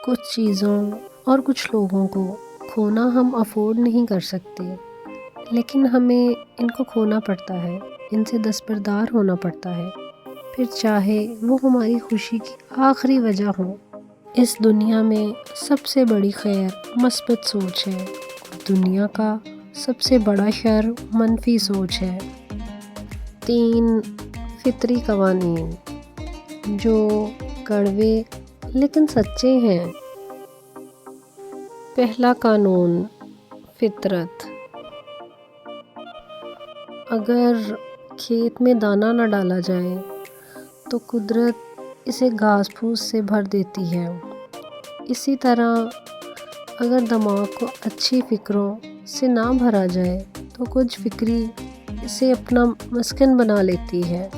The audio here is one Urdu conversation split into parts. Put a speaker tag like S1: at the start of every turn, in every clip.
S1: کچھ چیزوں اور کچھ لوگوں کو کھونا ہم افورڈ نہیں کر سکتے، لیکن ہمیں ان کو کھونا پڑتا ہے، ان سے دستبردار ہونا پڑتا ہے، پھر چاہے وہ ہماری خوشی کی آخری وجہ ہو۔ اس دنیا میں سب سے بڑی خیر مثبت سوچ ہے، دنیا کا سب سے بڑا شر منفی سوچ ہے۔ 3 فطری قوانین جو کڑوے لیکن سچے ہیں۔ پہلا قانون، فطرت۔ اگر کھیت میں دانہ نہ ڈالا جائے تو قدرت اسے گھاس پھوس سے بھر دیتی ہے۔ اسی طرح اگر دماغ کو اچھی فکروں سے نہ بھرا جائے تو کچھ فکری اسے اپنا مسکن بنا لیتی ہے،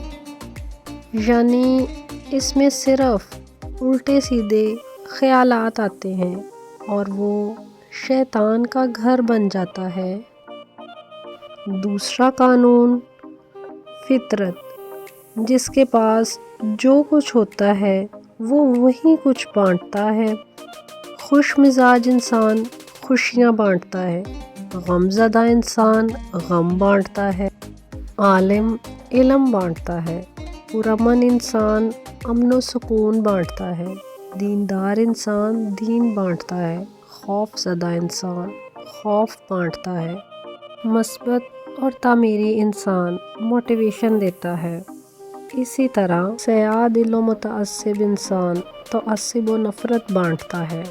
S1: یعنی اس میں صرف الٹے سیدھے خیالات آتے ہیں اور وہ شیطان کا گھر بن جاتا ہے۔ دوسرا قانون، فطرت۔ جس کے پاس جو کچھ ہوتا ہے وہ وہی کچھ بانٹتا ہے۔ خوش مزاج انسان خوشیاں بانٹتا ہے، غم زدہ انسان غم بانٹتا ہے، عالم علم بانٹتا ہے، پرامن انسان امن و سکون بانٹتا ہے، دیندار انسان دین بانٹتا ہے، خوف زدہ انسان خوف بانٹتا ہے، مثبت اور تعمیری انسان موٹیویشن دیتا ہے۔ اسی طرح سیاہ دل و متعصب انسان تعصب و نفرت بانٹتا ہے۔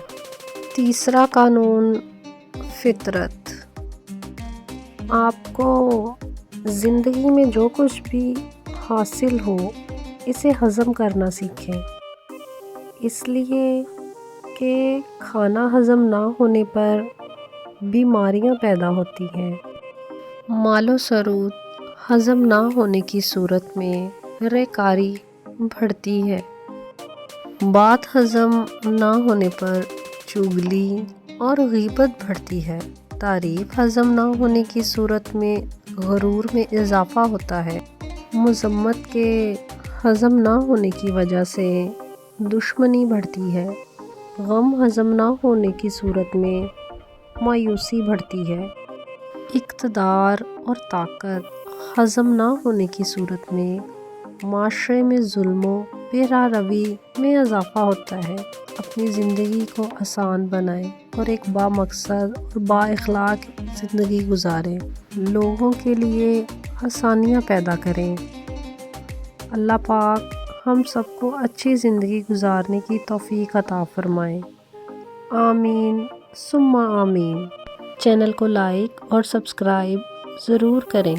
S1: تیسرا قانون، فطرت۔ آپ کو زندگی میں جو کچھ بھی حاصل ہو اسے ہضم کرنا سیکھیں، اس لیے کہ کھانا ہضم نہ ہونے پر بیماریاں پیدا ہوتی ہیں۔ مال و ثروت ہضم نہ ہونے کی صورت میں ریاکاری بڑھتی ہے۔ بات ہضم نہ ہونے پر چغلی اور غیبت بڑھتی ہے۔ تعریف ہضم نہ ہونے کی صورت میں غرور میں اضافہ ہوتا ہے۔ مذمت کے ہضم نہ ہونے کی وجہ سے دشمنی بڑھتی ہے۔ غم ہضم نہ ہونے کی صورت میں مایوسی بڑھتی ہے۔ اقتدار اور طاقت ہضم نہ ہونے کی صورت میں معاشرے میں ظلم و پیرا روی میں اضافہ ہوتا ہے۔ اپنی زندگی کو آسان بنائیں اور ایک بامقصد اور با اخلاق زندگی گزاریں۔ لوگوں کے لیے آسانیاں پیدا کریں۔ اللہ پاک ہم سب کو اچھی زندگی گزارنے کی توفیق عطا فرمائے۔ آمین ثم آمین۔ چینل کو لائک اور سبسکرائب ضرور کریں۔